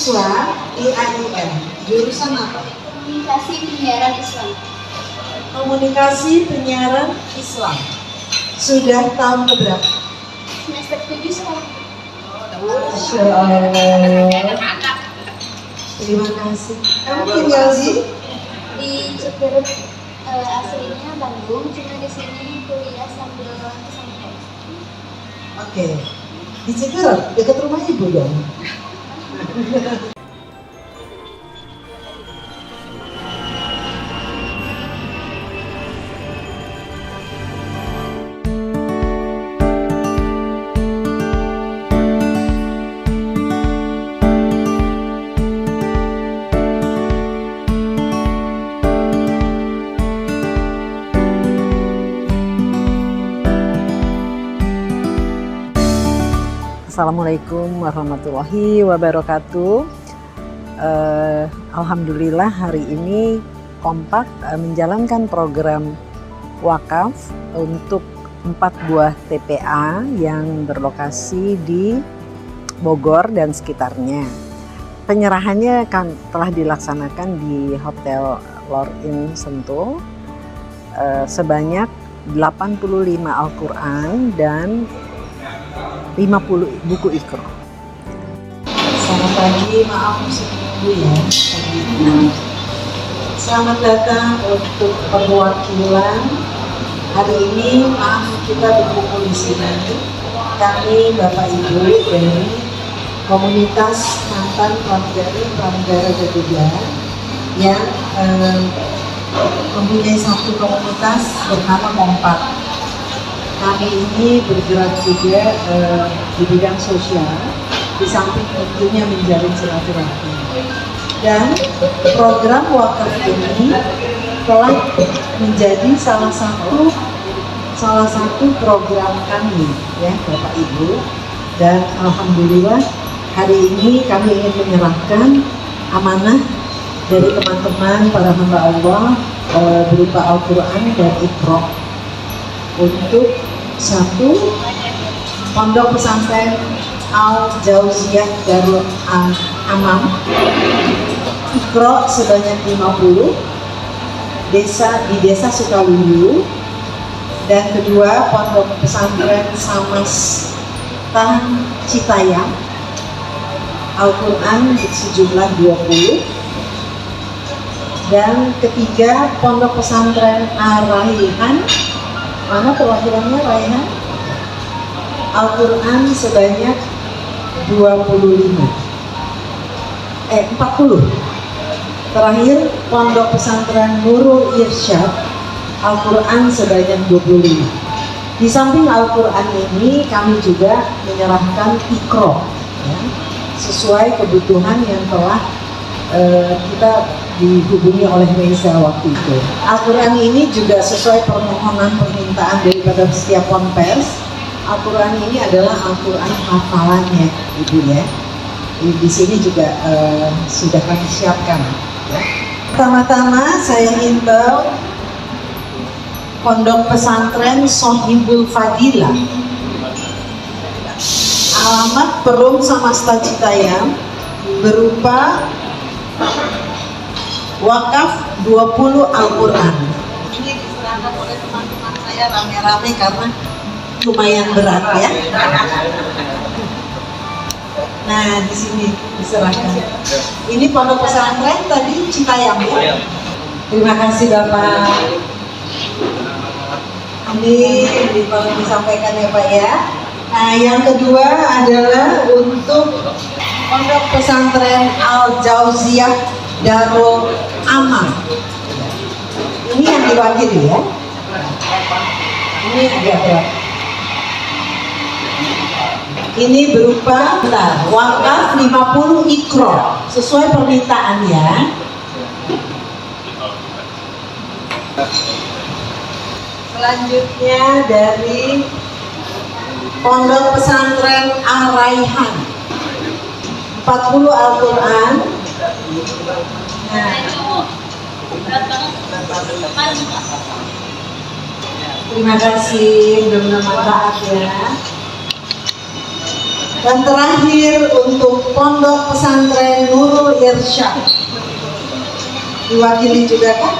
mahasiswa IAIN, jurusan apa? Komunikasi Penyiaran Islam. Komunikasi Penyiaran Islam. Sudah tahun keberapa? Semester 7 sekarang. Masya Allah. Terima kasih. Kamu tinggal Di Cirebon, aslinya Bandung, cuma di sini kuliah sambil pesantren. Oke. Di Cikarang, dekat rumah ibu dong. Assalamualaikum warahmatullahi wabarakatuh. Alhamdulillah hari ini kompak menjalankan program wakaf untuk 4 buah TPA yang berlokasi di Bogor dan sekitarnya. Penyerahannya telah dilaksanakan di Hotel Lor-In Sentul sebanyak 85 Al-Quran dan 50 buku Iqra. Selamat pagi, maaf dulu ya. Selamat datang untuk perwakilan hari ini. Maaf kita berkumpul di sini. Kami Bapak Ibu dari komunitas mantan pramugara ketiga yang mempunyai satu komunitas bernama Kompak. Kami ini bergerak juga di bidang sosial, di samping tentunya menjalin silaturahmi. Dan program wakaf ini telah menjadi salah satu program kami, ya Bapak Ibu. Dan alhamdulillah hari ini kami ingin menyerahkan amanah dari teman-teman para hamba Allah berupa Al-Quran dan Iqra untuk satu pondok pesantren Al-Jauziyah Darul Amam Iqra sebanyak 50 di desa Sukaluyu, dan kedua pondok pesantren Samastah Citayam Al-Quran sejumlah 20, dan ketiga pondok pesantren Ar-Raihan, mana perwakilannya Raihan, Al-Quran sebanyak 40. Terakhir pondok pesantren Nurul Irsyad Al-Quran sebanyak 25. Di samping Al-Quran ini kami juga menyerahkan Iqra, ya, sesuai kebutuhan yang telah kita dihubungi oleh Reza waktu itu. Al-Quran ini juga sesuai permohonan permintaan daripada setiap ponpes. Al-Quran ini adalah Al-Quran hafalannya, Ibu ya. Di sini juga sudah kami siapkan. Ya. Pertama-tama saya himbau pondok pesantren Sohibul Fadilah, alamat Perum Samastah Citayam, berupa wakaf 20 Al-Quran. Ini diserahkan oleh teman-teman saya rame-rame karena lumayan berat ya. Nah, di sini diserahkan. Ini pondok pesantren tadi Citayam ya. Terima kasih Bapak. Ini disampaikan ya Pak ya. Nah, yang kedua adalah untuk pondok pesantren Al-Jauziyah Darul Amam. Ini yang diwakili ya. Ini agak berat. Ini berupa wakaf 50 Iqra sesuai permintaan ya. Selanjutnya dari pondok pesantren Ar-Raihan 40 Al-Quran. Nah, terima kasih, mudah-mudahan manfaat ya. Dan terakhir untuk Pondok Pesantren Nurul Irsyad, diwakili juga kan?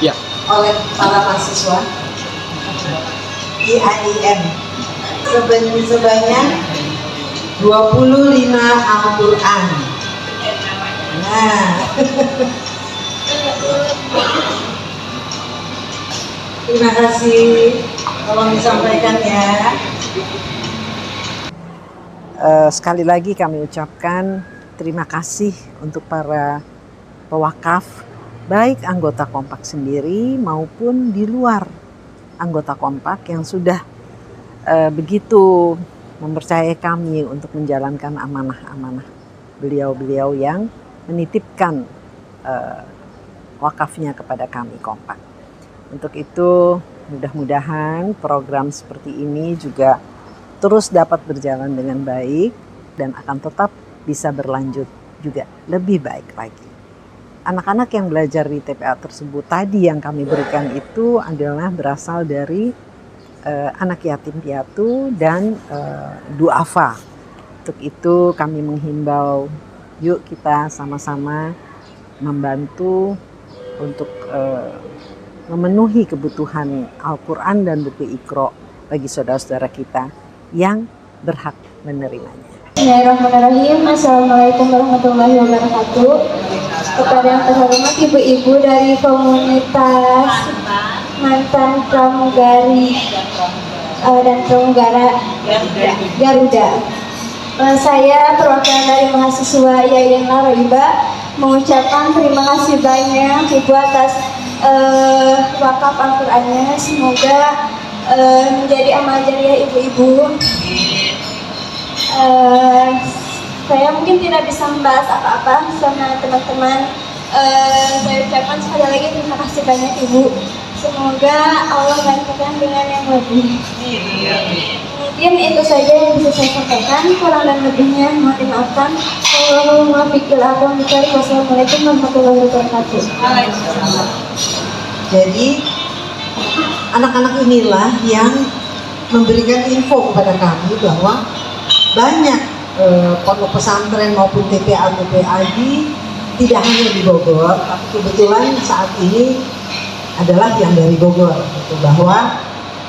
Ya. Oleh para mahasiswa IAIN sebanyak 25 Al-Quran. Nah, terima kasih, tolong disampaikan ya. Sekali lagi kami ucapkan terima kasih untuk para pewakaf, baik anggota Kompak sendiri maupun di luar anggota Kompak yang sudah begitu mempercayai kami untuk menjalankan amanah-amanah beliau-beliau yang menitipkan wakafnya kepada kami Kompak. Untuk itu mudah-mudahan program seperti ini juga terus dapat berjalan dengan baik dan akan tetap bisa berlanjut juga lebih baik lagi. Anak-anak yang belajar di TPA tersebut tadi yang kami berikan itu adalah berasal dari anak yatim piatu dan duafa. Untuk itu kami menghimbau, yuk kita sama-sama membantu untuk memenuhi kebutuhan Al-Quran dan buku Iqra bagi saudara-saudara kita yang berhak menerimanya. Bismillahirrahmanirrahim. Assalamualaikum warahmatullahi wabarakatuh. Kepada yang terhormat ibu-ibu dari komunitas mantan pramugari dan pramugara Garuda. Saya perwakilan dari mahasiswa IAIN Laroiba mengucapkan terima kasih banyak Ibu atas wakaf Al-Qur'annya. Semoga menjadi amal jariah ibu-ibu. Saya mungkin tidak bisa membahas apa-apa sama teman-teman. Saya ucapkan sekali lagi terima kasih banyak Ibu. Semoga Allah gantikan dengan yang lebih. Mungkin itu saja yang bisa saya sampaikan. Kurang dan lebihnya mohon dimaafkan. Wassalamualaikum warahmatullahi wabarakatuh. Jadi anak-anak inilah yang memberikan info kepada kami bahwa banyak pondok pesantren maupun TPA tidak hanya di Bogor, tapi kebetulan saat ini adalah yang dari Bogor, gitu, bahwa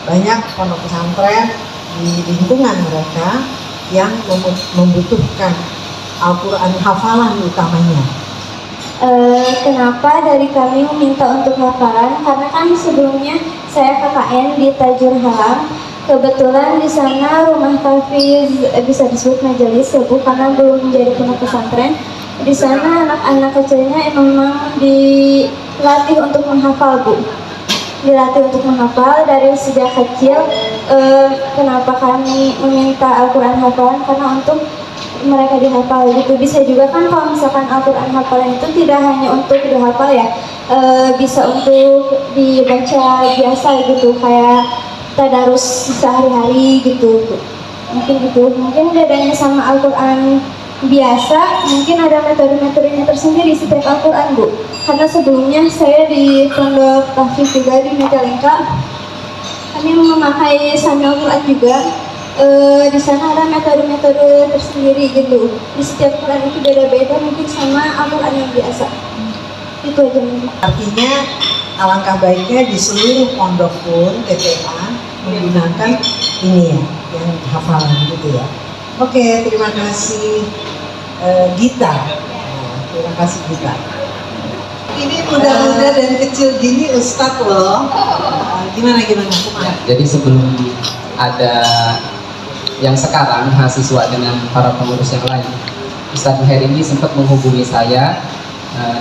banyak pondok pesantren di lingkungan mereka yang membutuhkan Al-Quran hafalan utamanya. Kenapa dari kami meminta untuk hafalan? Karena kan sebelumnya saya KKN di Tajur Halam. Kebetulan di sana rumah tahfiz bisa disebut majelis sebu karena belum menjadi pondok pesantren. Di sana anak-anak kecilnya memang dilatih untuk menghafal, Bu. Dilatih untuk menghafal dari sejak kecil. Kenapa kami meminta Al-Quran hafalan? Karena untuk mereka dihafal gitu. Bisa juga kan kalau misalkan Al-Quran hafalan itu tidak hanya untuk dihafal ya, bisa untuk dibaca biasa gitu, kayak tadarus sehari-hari gitu. Mungkin bedanya sama Al-Quran biasa, mungkin ada metode-metodenya tersendiri setiap Al-Quran, Bu. Karena sebelumnya saya di pondok tahfiz juga di Majalengka, kami memakai sami Al-Quran juga. Di sana ada metode-metode tersendiri gitu. Di setiap Quran itu beda-beda, mungkin sama Al-Quran yang biasa. Itu aja mungkin. Artinya alangkah baiknya di seluruh pondok pun TPA menggunakan ini ya, yang hafalan gitu ya. Oke, terima kasih Gita. Terima kasih Gita. Ini muda-muda dan kecil gini Ustadz loh. Gimana? Jadi sebelum ada yang sekarang mahasiswa dengan para pengurus yang lain, Ustadz Muher ini sempat menghubungi saya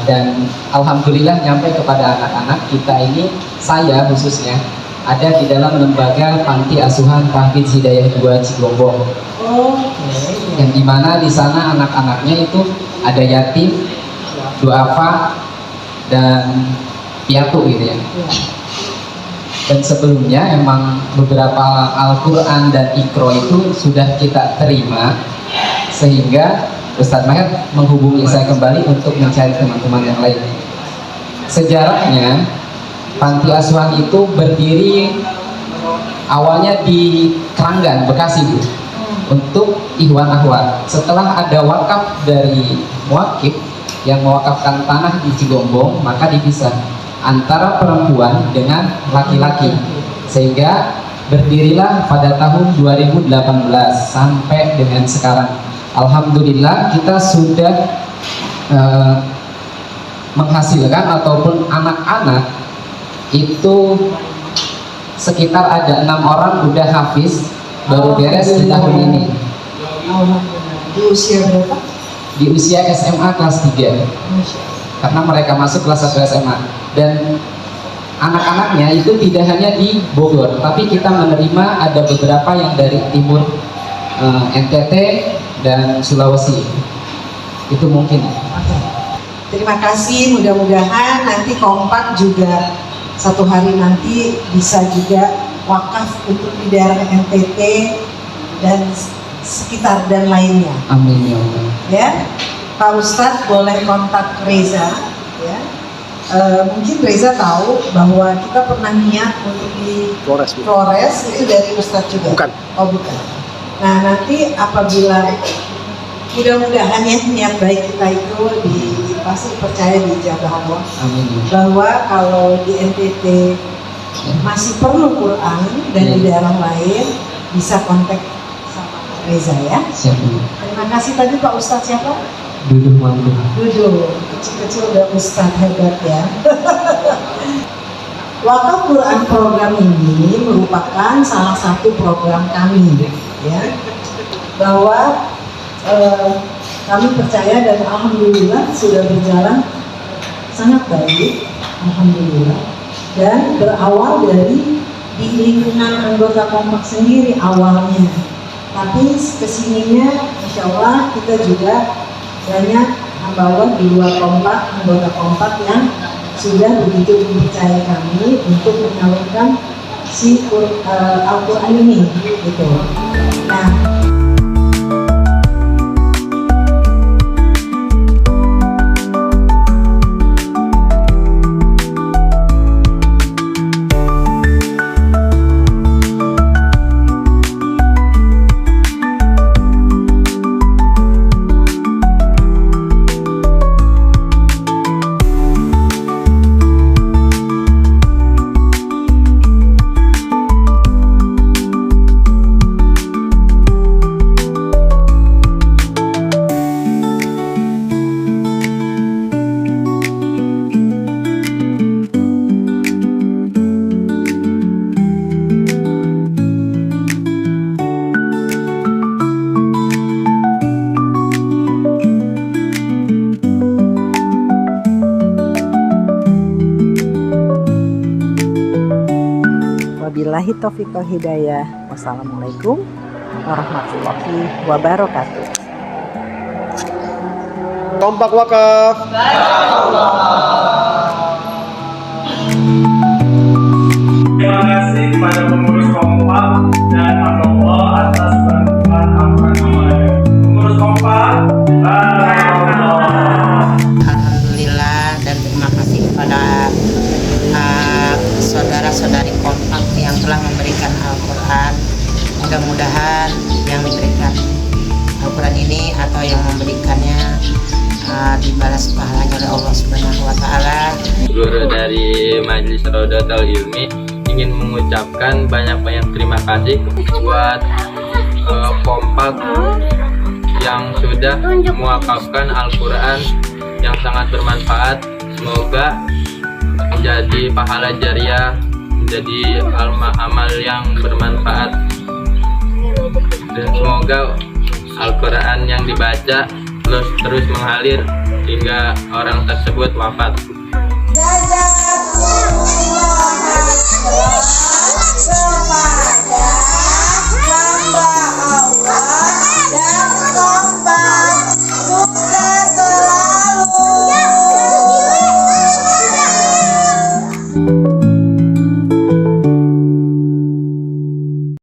dan alhamdulillah nyampe kepada anak-anak kita ini, saya khususnya ada di dalam lembaga panti asuhan Tahfiz Hidayah 2 Cigombong. Yang dimana di sana anak-anaknya itu ada yatim, duafa, dan piatu gitu ya. Dan sebelumnya emang beberapa Al-Quran dan Iqra itu sudah kita terima, sehingga Ustadz Maher menghubungi saya kembali untuk mencari teman-teman yang lain. Sejarahnya panti asuhan itu berdiri awalnya di Keranggan, Bekasi, Bu. untuk ikhwan akhwat. Setelah ada wakaf dari muakib yang mewakafkan tanah di Cigombong, maka dipisah antara perempuan dengan laki-laki, sehingga berdirilah pada tahun 2018 sampai dengan sekarang. Alhamdulillah kita sudah menghasilkan ataupun anak-anak itu sekitar ada 6 orang udah hafiz, baru beres di tahun ini. Alhamdulillah. Di usia berapa? Di usia SMA kelas 3, karena mereka masuk kelas 1 SMA. Dan anak-anaknya itu tidak hanya di Bogor, tapi kita menerima ada beberapa yang dari timur, NTT dan Sulawesi. Itu mungkin. Terima kasih, mudah-mudahan nanti kompak juga satu hari nanti bisa juga wakaf untuk di daerah NTT dan sekitar dan lainnya. Amin ya Allah. Ya, Pak Ustadz boleh kontak Reza. Ya, mungkin Reza tahu bahwa kita pernah niat untuk di Flores itu dari Ustadz juga. Bukan. Oh bukan. Nah nanti apabila mudah-mudahan ya niat baik kita itu pasti percaya dijabah Allah. Amin. Bahwa kalau di NTT masih perlu Quran dan di daerah lain bisa kontak sama Reza ya. Siap. Terima kasih tadi Pak Ustadz siapa? Duduk malu. Duduk, kecil-kecil udah Ustadz hebat ya. Wakaf Quran program ini merupakan salah satu program kami ya. Bahwa kami percaya dan alhamdulillah sudah berjalan sangat baik, alhamdulillah, dan berawal dari di lingkungan anggota kompak sendiri awalnya, tapi kesininya insya Allah kita juga banyak membawa di luar kompak, anggota kompak yang sudah begitu mempercayai kami untuk menyalurkan si Al-Quran ini gitu. Nah, Wabillahi taufiq wal hidayah. Wassalamualaikum warahmatullahi wabarakatuh. Kompak wakaf. Terima kasih kepada pengurus kompak dan Allah atas bantuan amal-amalnya. Pengurus kompak, Alhamdulillah dan terima kasih kepada saudara-saudari kompak yang telah memberikan Al-Quran. Mudah-mudahan yang diberikan Al-Quran ini atau yang memberikannya dibalas pahalanya oleh Allah Subhanahu wa Ta'ala. Guru dari Majelis Raudatul Ilmi ingin mengucapkan banyak-banyak terima kasih buat kompak yang sudah mewakafkan Al-Quran yang sangat bermanfaat. Semoga menjadi pahala jariah, menjadi amal yang bermanfaat, dan semoga Al-Quran yang dibaca terus mengalir hingga orang tersebut wafat.